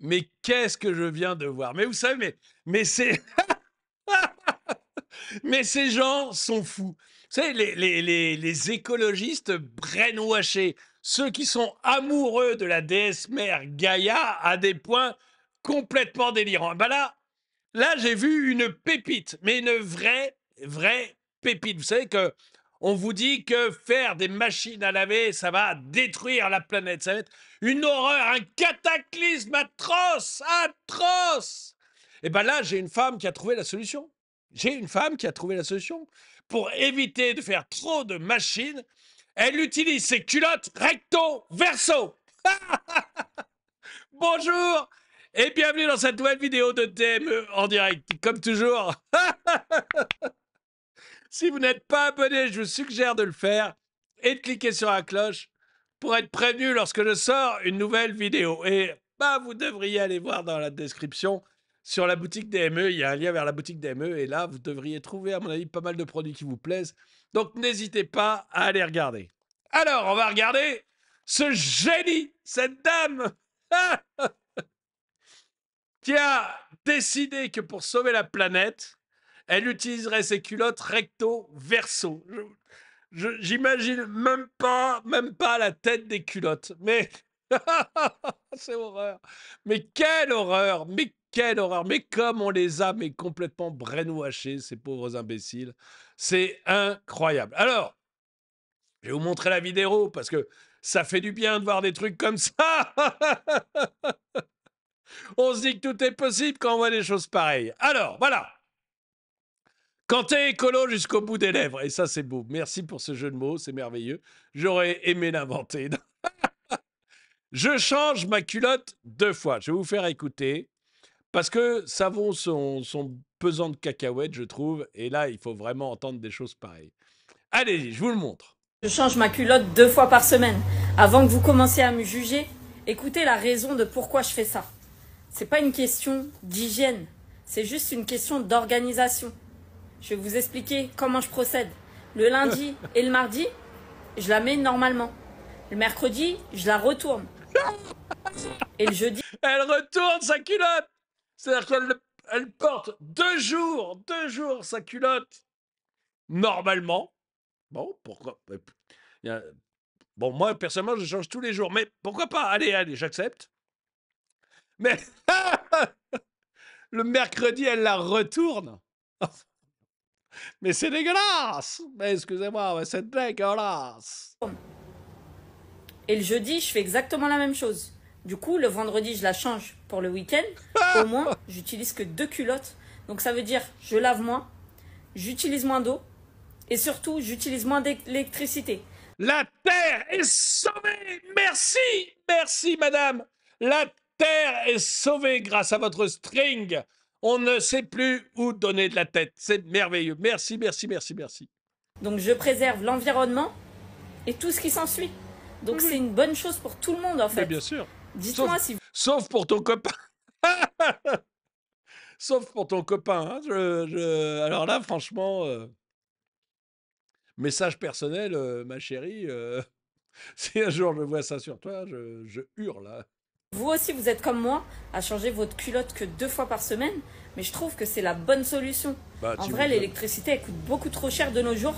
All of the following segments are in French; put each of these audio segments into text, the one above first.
Mais qu'est-ce que je viens de voir? Mais vous savez, mais c'est mais ces gens sont fous. Vous savez, les écologistes brainwashés, ceux qui sont amoureux de la déesse mère Gaïa à des points complètement délirants. Ben là, j'ai vu une pépite, mais une vraie pépite. Vous savez que on vous dit que faire des machines à laver, ça va détruire la planète. Ça va être une horreur, un cataclysme atroce, atroce. Et ben là, j'ai une femme qui a trouvé la solution. J'ai une femme qui a trouvé la solution. Pour éviter de faire trop de machines, elle utilise ses culottes recto verso. Bonjour et bienvenue dans cette nouvelle vidéo de DME en direct. Comme toujours, si vous n'êtes pas abonné, je vous suggère de le faire et de cliquer sur la cloche pour être prévenu lorsque je sors une nouvelle vidéo. Et bah, vous devriez aller voir dans la description sur la boutique DME. Il y a un lien vers la boutique DME et là, vous devriez trouver, à mon avis, pas mal de produits qui vous plaisent. Donc, n'hésitez pas à aller regarder. Alors, on va regarder ce génie, cette dame qui a décidé que pour sauver la planète, elle utiliserait ses culottes recto verso. J'imagine même pas la tête des culottes. Mais c'est horreur. Mais quelle horreur. Mais quelle horreur. Mais comme on les a mais complètement brainwashés, ces pauvres imbéciles. C'est incroyable. Alors, je vais vous montrer la vidéo parce que ça fait du bien de voir des trucs comme ça. On se dit que tout est possible quand on voit des choses pareilles. Alors, voilà. Quand t'es écolo jusqu'au bout des lèvres, et ça c'est beau. Merci pour ce jeu de mots, c'est merveilleux. J'aurais aimé l'inventer. Je change ma culotte 2 fois. Je vais vous faire écouter parce que ça vaut son pesant de cacahuètes, je trouve. Et là, il faut vraiment entendre des choses pareilles. Allez-y, je vous le montre. Je change ma culotte 2 fois par semaine. Avant que vous commenciez à me juger, écoutez la raison de pourquoi je fais ça. C'est pas une question d'hygiène, c'est juste une question d'organisation. Je vais vous expliquer comment je procède. Le lundi et le mardi, je la mets normalement. Le mercredi, je la retourne. Et le jeudi, Elle retourne sa culotte. C'est-à-dire qu'elle porte 2 jours sa culotte normalement. Bon, pourquoi? Bon, moi, personnellement, je change tous les jours. Mais pourquoi pas? Allez, j'accepte. Mais le mercredi, elle la retourne. Mais c'est dégueulasse. Mais excusez-moi, mais c'est dégueulasse. et le jeudi, je fais exactement la même chose. Du coup, le vendredi, je la change pour le week-end. Au moins, j'utilise que 2 culottes. Donc ça veut dire, je lave moins, j'utilise moins d'eau et surtout, j'utilise moins d'électricité. La terre est sauvée. Merci, merci, madame. La terre est sauvée grâce à votre string. On ne sait plus où donner de la tête. C'est merveilleux. Merci, merci, merci, merci. Donc je préserve l'environnement et tout ce qui s'ensuit. Donc c'est une bonne chose pour tout le monde en Mais fait. bien sûr. Dites-moi si Sauf pour ton copain. Sauf pour ton copain. Hein. Alors là, franchement, message personnel, ma chérie. Si un jour je vois ça sur toi, je hurle. Hein. vous aussi vous êtes comme moi à changer votre culotte que 2 fois par semaine, mais je trouve que c'est la bonne solution. Bah, En tu vrai, m'étonnes. l'électricité elle coûte beaucoup trop cher de nos jours,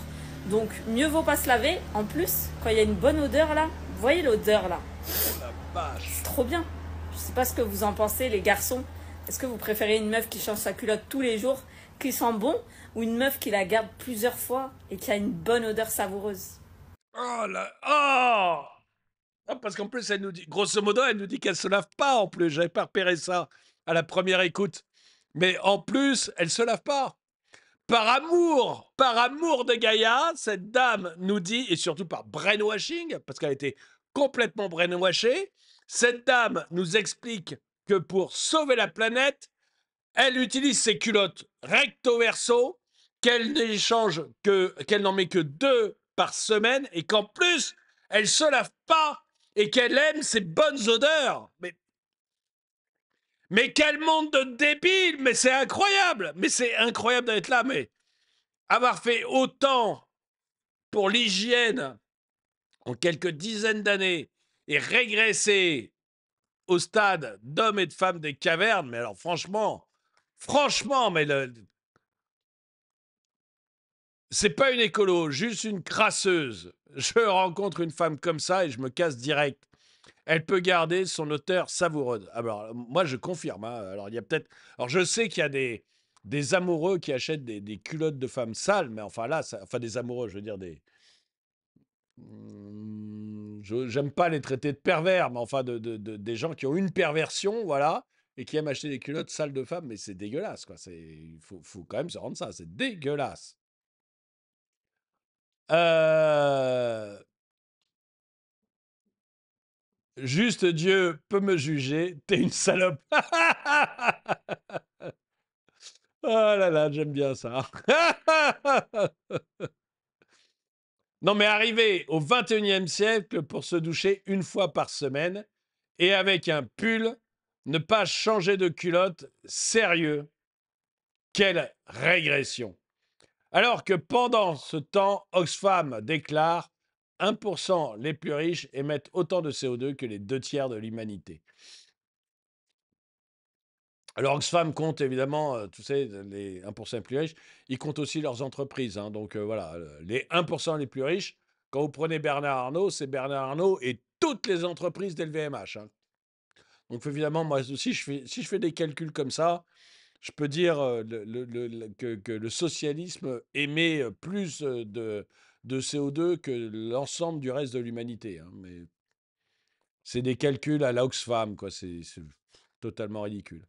donc mieux vaut pas se laver. En plus, quand il y a une bonne odeur là, vous voyez l'odeur là, Oh la vache. c'est trop bien. Je sais pas ce que vous en pensez les garçons. Est-ce que vous préférez une meuf qui change sa culotte tous les jours, qui sent bon, ou une meuf qui la garde plusieurs fois et qui a une bonne odeur savoureuse? Oh là. Oh Ah, parce qu'en plus, elle nous dit, grosso modo, elle nous dit qu'elle se lave pas en plus. J'avais pas repéré ça à la première écoute. Mais en plus, elle se lave pas. Par amour de Gaïa, cette dame nous dit, et surtout par brainwashing, parce qu'elle a été complètement brainwashée, cette dame nous explique que pour sauver la planète, elle utilise ses culottes recto verso, qu'elle n'en met que 2 par semaine, et qu'en plus, elle se lave pas et qu'elle aime ses bonnes odeurs. Mais quel monde de débiles. Mais c'est incroyable. Mais c'est incroyable d'être là. Mais avoir fait autant pour l'hygiène en quelques dizaines d'années et régresser au stade d'hommes et de femmes des cavernes, mais alors franchement, mais c'est pas une écolo, juste une crasseuse. Je rencontre une femme comme ça et je me casse direct. Elle peut garder son odeur savoureuse. Alors, moi, je confirme. Hein. Alors, il y a peut-être. Alors, je sais qu'il y a des amoureux qui achètent des culottes de femmes sales, mais enfin là, enfin des amoureux, je veux dire des. J'aime pas les traiter de pervers, mais enfin des gens qui ont une perversion, voilà, et qui aiment acheter des culottes sales de femmes, mais c'est dégueulasse, quoi. Il faut quand même se rendre ça, c'est dégueulasse. Juste Dieu peut me juger, t'es une salope. Oh là là, j'aime bien ça. Non, mais arriver au 21e siècle pour se doucher une fois par semaine et avec un pull, ne pas changer de culotte, sérieux, quelle régression. Alors que pendant ce temps, Oxfam déclare 1% les plus riches émettent autant de CO2 que les 2 tiers de l'humanité. Alors Oxfam compte évidemment, tu sais, les 1% les plus riches, ils comptent aussi leurs entreprises. Hein, donc voilà, les 1% les plus riches, quand vous prenez Bernard Arnault, c'est Bernard Arnault et toutes les entreprises d'LVMH. Hein. Donc évidemment, moi aussi, si je fais des calculs comme ça, je peux dire que le socialisme émet plus de CO2 que l'ensemble du reste de l'humanité. Hein, mais c'est des calculs à la Oxfam, quoi. C'est totalement ridicule.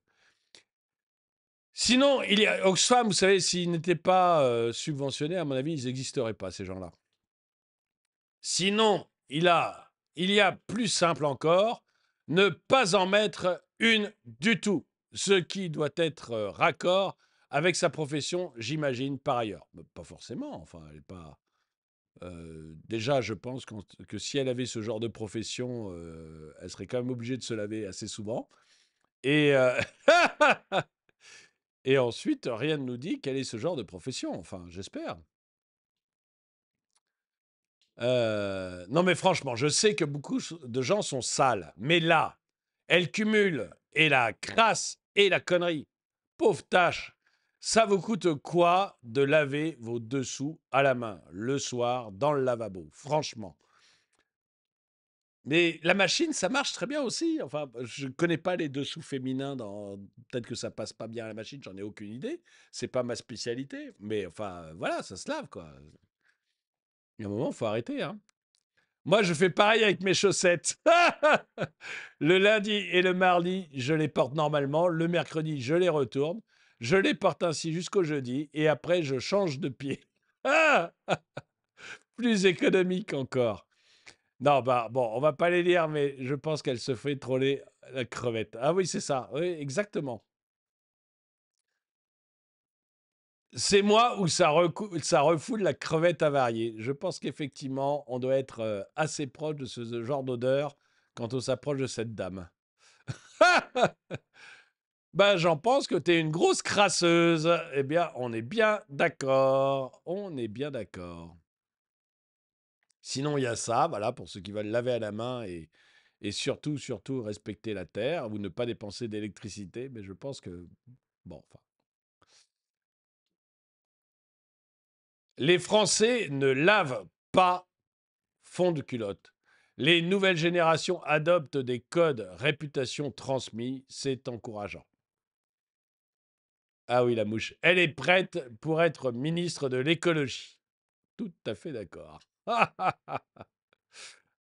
Sinon, il y a Oxfam, vous savez, s'ils n'étaient pas subventionnés, à mon avis, ils n'existeraient pas, ces gens-là. Sinon, il y a plus simple encore, ne pas en mettre une du tout, ce qui doit être raccord avec sa profession, j'imagine, par ailleurs. Pas forcément, enfin, elle n'est pas... déjà, je pense que si elle avait ce genre de profession, elle serait quand même obligée de se laver assez souvent. Et, et ensuite, rien ne nous dit quel est ce genre de profession. Enfin, j'espère. Non, mais franchement, je sais que beaucoup de gens sont sales. Mais là, elle cumule et la crasse et la connerie. Pauvre tâche. Ça vous coûte quoi de laver vos dessous à la main le soir dans le lavabo? Franchement. Mais la machine, ça marche très bien aussi. Enfin, je ne connais pas les dessous féminins. Peut-être que ça passe pas bien à la machine, j'en ai aucune idée. C'est pas ma spécialité. Mais enfin, voilà, ça se lave, quoi. Il y a un moment, il faut arrêter. Hein. Moi, je fais pareil avec mes chaussettes. Le lundi et le mardi, je les porte normalement. Le mercredi, je les retourne. Je les porte ainsi jusqu'au jeudi. Et après, je change de pied. Plus économique encore. Non, bah bon, on va pas les lire, mais je pense qu'elle se fait troller la crevette. Ah oui, c'est ça. Oui, exactement. C'est moi où ça refoule la crevette avariée. Je pense qu'effectivement, on doit être assez proche de ce genre d'odeur quand on s'approche de cette dame. Ben, j'en pense que t'es une grosse crasseuse. Eh bien, on est bien d'accord. On est bien d'accord. Sinon, il y a ça, voilà, pour ceux qui veulent laver à la main et surtout, surtout respecter la terre ou ne pas dépenser d'électricité. Mais je pense que, bon, enfin. Les Français ne lavent pas fond de culotte. Les nouvelles générations adoptent des codes réputation transmis. C'est encourageant. Ah oui, la mouche. Elle est prête pour être ministre de l'écologie. Tout à fait d'accord.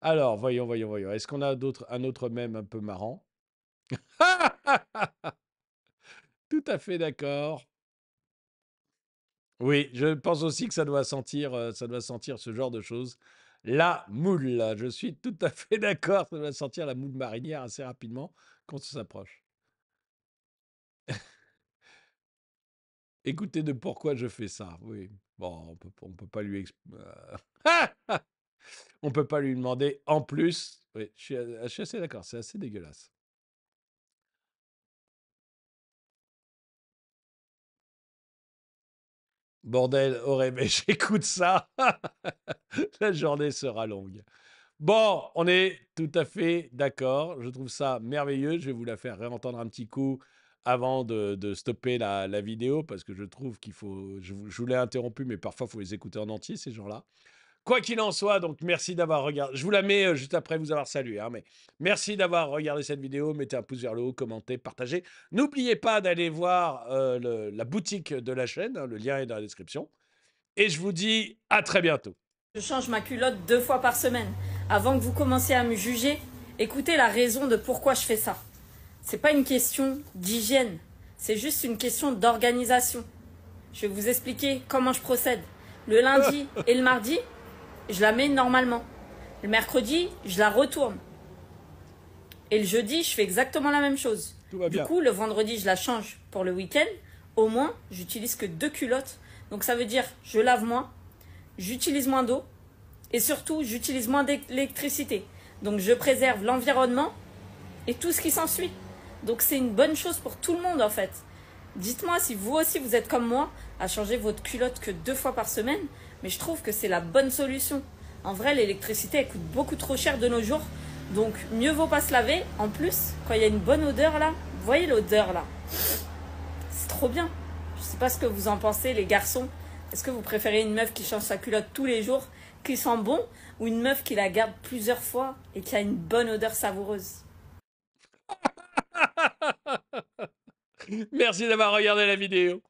Alors, voyons. Est-ce qu'on a un autre mème un peu marrant? Tout à fait d'accord. Oui, je pense aussi que ça doit sentir ce genre de choses. La moule, je suis tout à fait d'accord, ça doit sentir la moule marinière assez rapidement quand on s'approche. Écoutez de pourquoi je fais ça, oui. Bon, on peut pas on peut pas lui demander en plus. Oui, je suis assez d'accord, c'est assez dégueulasse. Bordel, oh mais j'écoute ça. La journée sera longue. Bon, on est tout à fait d'accord. Je trouve ça merveilleux. Je vais vous la faire réentendre un petit coup avant de stopper la vidéo parce que je trouve qu'il faut. Je vous l'ai interrompu, mais parfois, il faut les écouter en entier, ces gens-là. Quoi qu'il en soit, donc merci d'avoir regardé. Je vous la mets juste après vous avoir salué, hein, mais merci d'avoir regardé cette vidéo. Mettez un pouce vers le haut, commentez, partagez. N'oubliez pas d'aller voir la boutique de la chaîne. Hein, le lien est dans la description. Et je vous dis à très bientôt. Je change ma culotte 2 fois par semaine. Avant que vous commenciez à me juger, écoutez la raison de pourquoi je fais ça. C'est pas une question d'hygiène, c'est juste une question d'organisation. Je vais vous expliquer comment je procède. Le lundi et le mardi, je la mets normalement. Le mercredi, je la retourne. Et le jeudi, je fais exactement la même chose. Tout va Du bien. coup, le vendredi, je la change pour le week-end. Au moins, j'utilise que 2 culottes. Donc ça veut dire, je lave moins, j'utilise moins d'eau et surtout, j'utilise moins d'électricité. Donc je préserve l'environnement et tout ce qui s'ensuit. Donc c'est une bonne chose pour tout le monde en fait. Dites-moi si vous aussi vous êtes comme moi à changer votre culotte que 2 fois par semaine, mais je trouve que c'est la bonne solution. En vrai, l'électricité elle coûte beaucoup trop cher de nos jours, donc mieux vaut pas se laver. En plus, quand il y a une bonne odeur là, vous voyez l'odeur là, c'est trop bien. Je sais pas ce que vous en pensez les garçons. Est-ce que vous préférez une meuf qui change sa culotte tous les jours, qui sent bon, ou une meuf qui la garde plusieurs fois et qui a une bonne odeur savoureuse? Merci d'avoir regardé la vidéo.